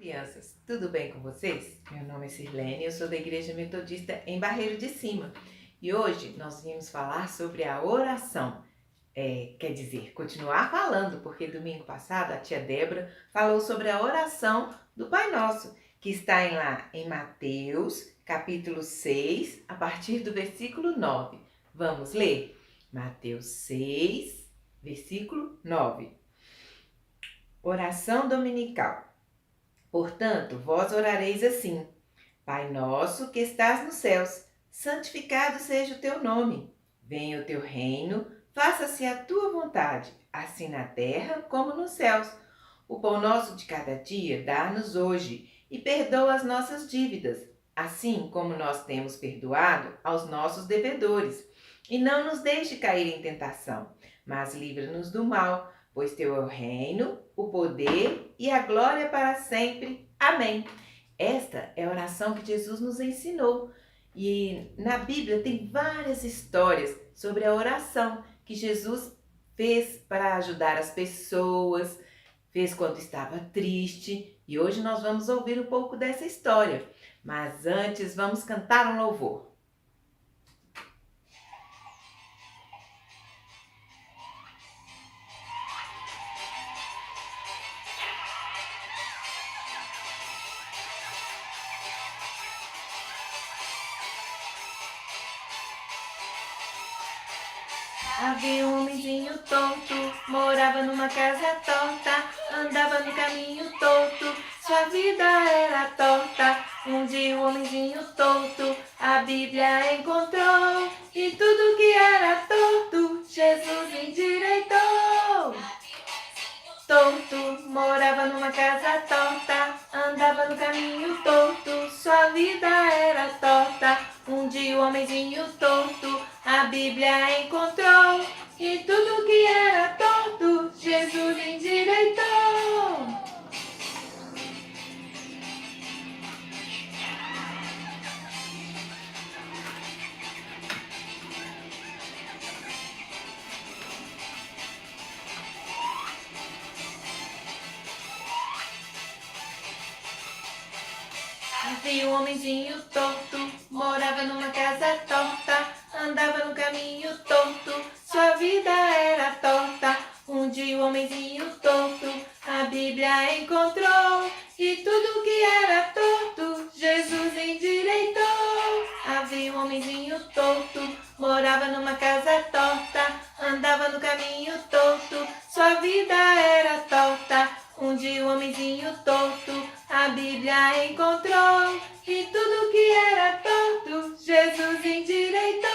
Crianças, tudo bem com vocês? Meu nome é Sirlene, eu sou da Igreja Metodista em Barreiro de Cima e hoje nós viemos falar sobre a oração. Quer dizer, continuar falando, porque domingo passado a tia Débora falou sobre a oração do Pai Nosso, que está lá em Mateus, capítulo 6, a partir do versículo 9. Vamos ler? Mateus 6, versículo 9. Oração dominical. Portanto, vós orareis assim: Pai nosso que estás nos céus, santificado seja o teu nome. Venha o teu reino, faça-se a tua vontade, assim na terra como nos céus. O pão nosso de cada dia dá-nos hoje e perdoa as nossas dívidas, assim como nós temos perdoado aos nossos devedores. E não nos deixe cair em tentação, mas livra-nos do mal, pois teu é o reino, o poder e a glória para sempre. Amém. Esta é a oração que Jesus nos ensinou. E na Bíblia tem várias histórias sobre a oração que Jesus fez para ajudar as pessoas, fez quando estava triste. E hoje nós vamos ouvir um pouco dessa história. Mas antes vamos cantar um louvor. Havia um homenzinho tonto, morava numa casa torta, andava no caminho torto, sua vida era torta. Um dia o homenzinho tonto a Bíblia encontrou, e tudo que era torto, Jesus endireitou. Torto, morava numa casa torta, andava no caminho torto, sua vida era torta. Um dia o homenzinho torto a Bíblia encontrou, e tudo que era torto, Jesus endireitou. Havia um homenzinho torto, morava numa casa torta, andava no caminho torto, sua vida era torta. Um dia o homenzinho torto a Bíblia encontrou, e tudo que era torto, Jesus endireitou. Havia um homenzinho torto, morava numa casa torta, andava no caminho torto, sua vida era torta. Um dia o homenzinho torto a Bíblia encontrou, e tudo que era torto, Jesus endireitou.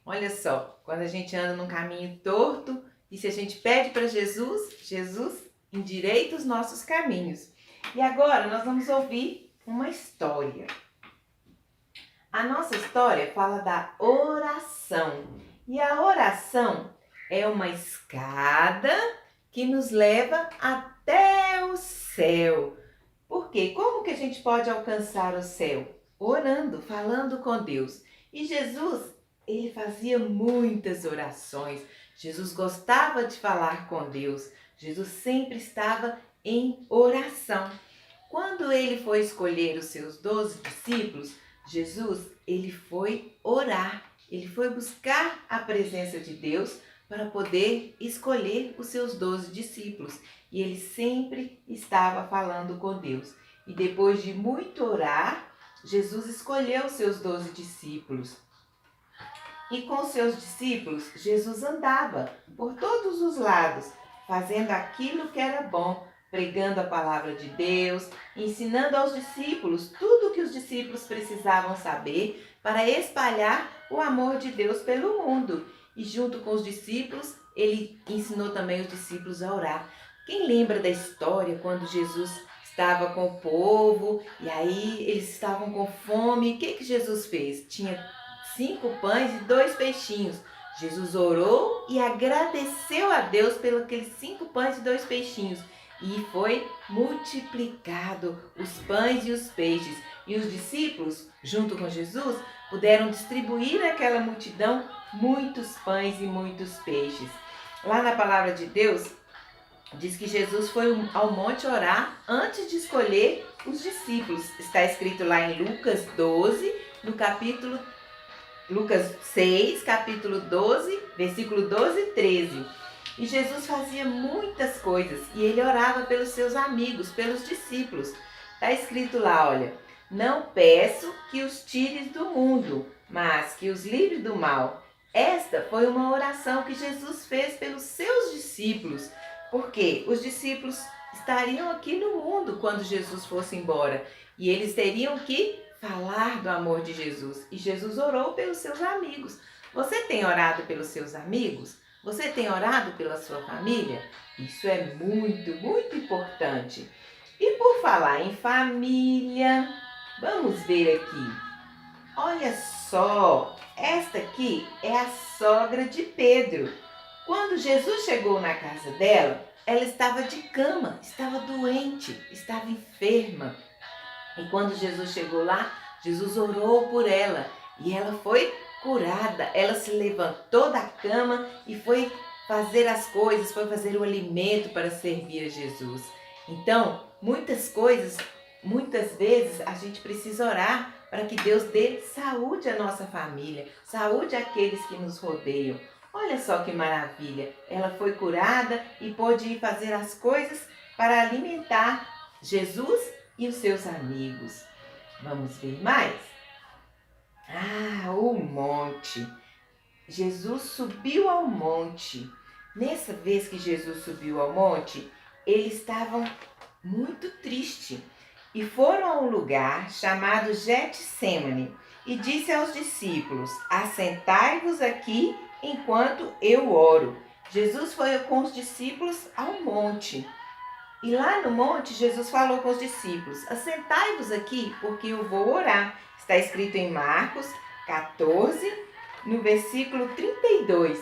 Olha só, quando a gente anda num caminho torto, e se a gente pede para Jesus, Jesus endireita os nossos caminhos. E agora nós vamos ouvir uma história. A nossa história fala da oração. E a oração é uma escada que nos leva até o céu. Por quê? Como que a gente pode alcançar o céu? Orando, falando com Deus. E Jesus, ele fazia muitas orações. Jesus gostava de falar com Deus. Jesus sempre estava em oração. Quando ele foi escolher os seus 12 discípulos, Jesus, ele foi orar. Ele foi buscar a presença de Deus para poder escolher os seus 12 discípulos. E ele sempre estava falando com Deus. E depois de muito orar, Jesus escolheu os seus 12 discípulos. E com seus discípulos, Jesus andava por todos os lados, fazendo aquilo que era bom, pregando a palavra de Deus, ensinando aos discípulos tudo o que os discípulos precisavam saber para espalhar o amor de Deus pelo mundo. E junto com os discípulos, ele ensinou também os discípulos a orar. Quem lembra da história quando Jesus estava com o povo e aí eles estavam com fome? O que Jesus fez? Tinha 5 pães e 2 peixinhos. Jesus orou e agradeceu a Deus pelos aqueles 5 pães e 2 peixinhos. E foi multiplicado os pães e os peixes. E os discípulos, junto com Jesus, puderam distribuir àquela multidão muitos pães e muitos peixes. Lá na palavra de Deus, diz que Jesus foi ao monte orar antes de escolher os discípulos. Está escrito lá em Lucas 12, no capítulo Lucas 6, capítulo 12, versículo 12 e 13. E Jesus fazia muitas coisas e ele orava pelos seus amigos, pelos discípulos. Está escrito lá, olha: não peço que os tires do mundo, mas que os livre do mal. Esta foi uma oração que Jesus fez pelos seus discípulos, porque os discípulos estariam aqui no mundo quando Jesus fosse embora e eles teriam que falar do amor de Jesus. E Jesus orou pelos seus amigos. Você tem orado pelos seus amigos? Você tem orado pela sua família? Isso é muito, muito importante. E por falar em família, vamos ver aqui. Olha só, esta aqui é a sogra de Pedro. Quando Jesus chegou na casa dela, ela estava de cama, estava doente, estava enferma. E quando Jesus chegou lá, Jesus orou por ela e ela foi curada. Ela se levantou da cama e foi fazer as coisas, foi fazer o alimento para servir a Jesus. Então, muitas coisas, muitas vezes a gente precisa orar para que Deus dê saúde à nossa família, saúde àqueles que nos rodeiam. Olha só que maravilha! Ela foi curada e pôde ir fazer as coisas para alimentar Jesus e os seus amigos. Vamos ver mais? O monte. Jesus subiu ao monte. Nessa vez que Jesus subiu ao monte, eles estavam muito tristes e foram a um lugar chamado Getsêmani e disse aos discípulos: assentai-vos aqui enquanto eu oro. Jesus foi com os discípulos ao monte. E lá no monte, Jesus falou com os discípulos: assentai-vos aqui, porque eu vou orar. Está escrito em Marcos 14, no versículo 32.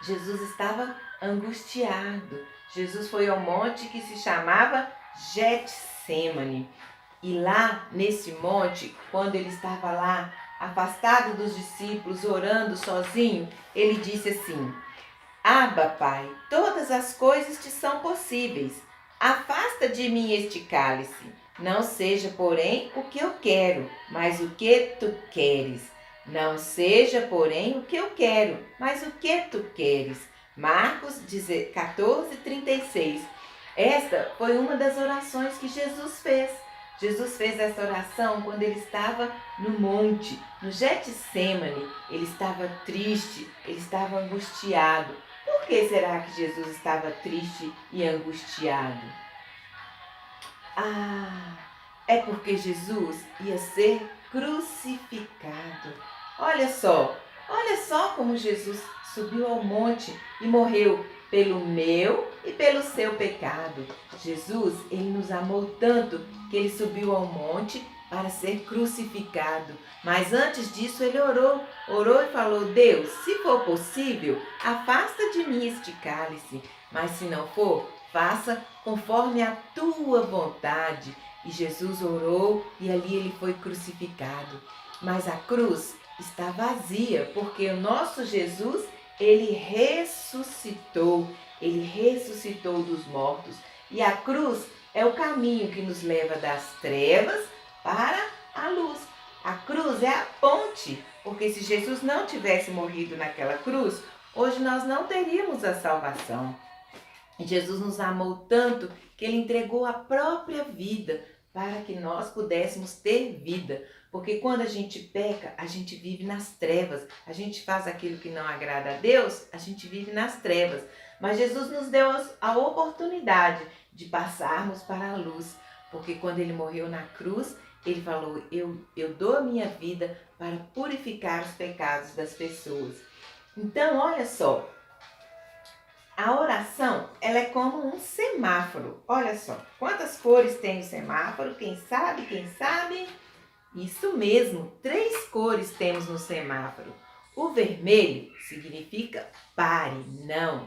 Jesus estava angustiado. Jesus foi ao monte que se chamava Getsêmani. E lá, nesse monte, quando ele estava lá, afastado dos discípulos, orando sozinho, ele disse assim: Abba, Pai, todas as coisas te são possíveis. Afasta de mim este cálice. Não seja, porém, o que eu quero, mas o que tu queres. Não seja, porém, o que eu quero, mas o que tu queres. Marcos 14, 36. Esta foi uma das orações que Jesus fez. Jesus fez essa oração quando ele estava no monte, no Getsêmani. Ele estava triste, ele estava angustiado. Por que será que Jesus estava triste e angustiado? É porque Jesus ia ser crucificado. Olha só como Jesus subiu ao monte e morreu pelo meu e pelo seu pecado. Jesus, ele nos amou tanto que ele subiu ao monte para ser crucificado. Mas antes disso ele orou e falou: Deus, se for possível, afasta de mim este cálice, mas se não for, faça conforme a tua vontade. E Jesus orou e ali ele foi crucificado. Mas a cruz está vazia, porque o nosso Jesus, ele ressuscitou dos mortos. E a cruz é o caminho que nos leva das trevas para a luz. A cruz é a ponte, porque se Jesus não tivesse morrido naquela cruz, hoje nós não teríamos a salvação. E Jesus nos amou tanto que ele entregou a própria vida para que nós pudéssemos ter vida. Porque quando a gente peca, a gente vive nas trevas. A gente faz aquilo que não agrada a Deus, a gente vive nas trevas. Mas Jesus nos deu a oportunidade de passarmos para a luz. Porque quando ele morreu na cruz, ele falou: eu dou a minha vida para purificar os pecados das pessoas. Então, olha só. A oração, ela é como um semáforo. Olha só, quantas cores tem o semáforo? Quem sabe? Isso mesmo, 3 cores temos no semáforo. O vermelho significa pare, não.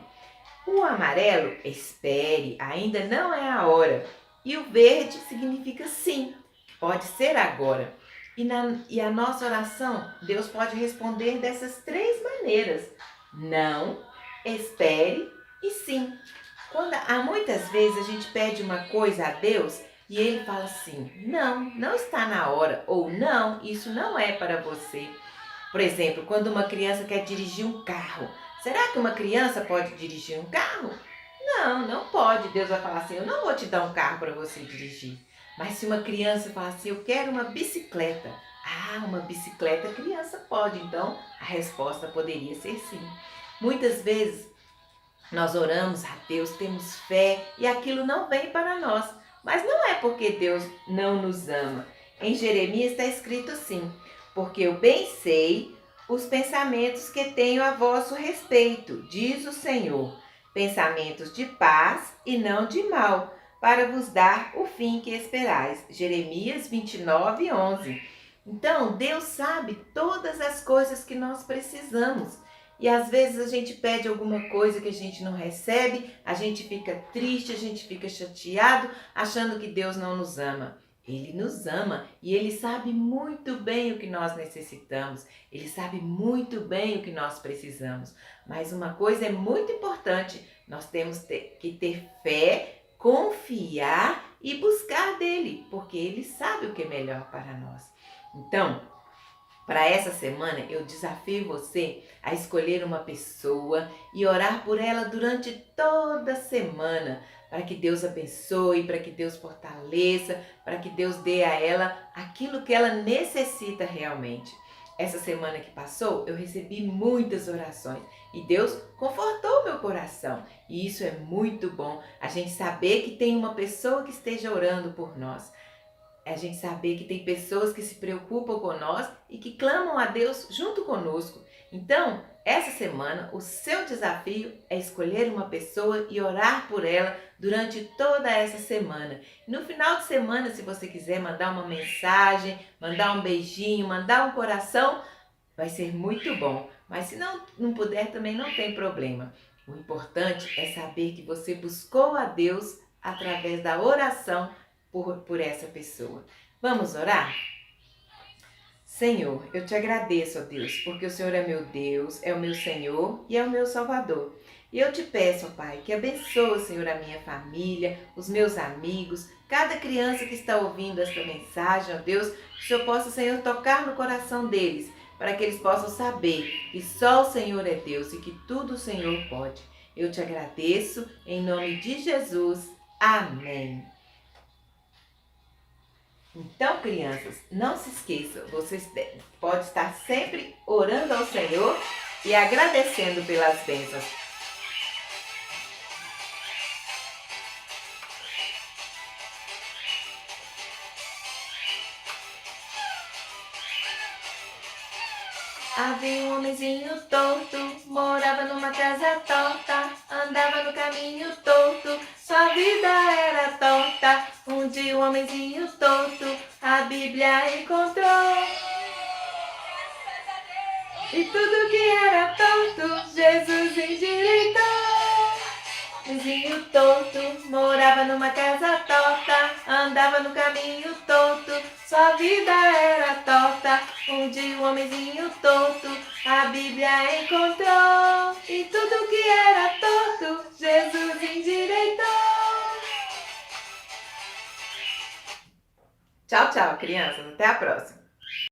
O amarelo, espere, ainda não é a hora. E o verde significa sim, pode ser agora. E a nossa oração, Deus pode responder dessas 3 maneiras. Não, espere e sim. Há muitas vezes a gente pede uma coisa a Deus e Ele fala assim, não está na hora, ou não, isso não é para você. Por exemplo, quando uma criança quer dirigir um carro, será que uma criança pode dirigir um carro? Não, não pode. Deus vai falar assim, eu não vou te dar um carro para você dirigir. Mas se uma criança falar assim, eu quero uma bicicleta. Ah, uma bicicleta a criança pode. Então, a resposta poderia ser sim. Muitas vezes, nós oramos a Deus, temos fé e aquilo não vem para nós. Mas não é porque Deus não nos ama. Em Jeremias está escrito assim, porque eu bem sei os pensamentos que tenho a vosso respeito, diz o Senhor, pensamentos de paz e não de mal, para vos dar o fim que esperais. Jeremias 29, 11. Então, Deus sabe todas as coisas que nós precisamos. E às vezes a gente pede alguma coisa que a gente não recebe, a gente fica triste, a gente fica chateado, achando que Deus não nos ama. Ele nos ama e Ele sabe muito bem o que nós necessitamos. Ele sabe muito bem o que nós precisamos. Mas uma coisa é muito importante, nós temos que ter fé, confiar e buscar dele, porque Ele sabe o que é melhor para nós. Então, para essa semana, eu desafio você a escolher uma pessoa e orar por ela durante toda a semana, para que Deus abençoe, para que Deus fortaleça, para que Deus dê a ela aquilo que ela necessita realmente. Essa semana que passou, eu recebi muitas orações e Deus confortou meu coração. E isso é muito bom, a gente saber que tem uma pessoa que esteja orando por nós. É a gente saber que tem pessoas que se preocupam com nós e que clamam a Deus junto conosco. Então, essa semana, o seu desafio é escolher uma pessoa e orar por ela durante toda essa semana. No final de semana, se você quiser mandar uma mensagem, mandar um beijinho, mandar um coração, vai ser muito bom. Mas se não puder, também não tem problema. O importante é saber que você buscou a Deus através da oração por essa pessoa. Vamos orar? Senhor, eu te agradeço, ó Deus, porque o Senhor é meu Deus, é o meu Senhor e é o meu Salvador. E eu te peço, ó Pai, que abençoe, Senhor, a minha família, os meus amigos, cada criança que está ouvindo esta mensagem, ó Deus, que o Senhor possa, Senhor, tocar no coração deles, para que eles possam saber que só o Senhor é Deus e que tudo o Senhor pode. Eu te agradeço, em nome de Jesus. Amém. Então, crianças, não se esqueçam, vocês podem estar sempre orando ao Senhor e agradecendo pelas bênçãos. Havia um homenzinho torto, morava numa casa torta, andava no caminho torto, sua vida era torta. Um dia o homenzinho torto, a Bíblia encontrou. E tudo que era torto, Jesus endireitou. Vizinho torto, morava numa casa torta, andava no caminho torto, sua vida era torta. Um dia o homenzinho torto, a Bíblia encontrou. E tudo que era torto, Jesus endireitou. Tchau, tchau, crianças. Até a próxima.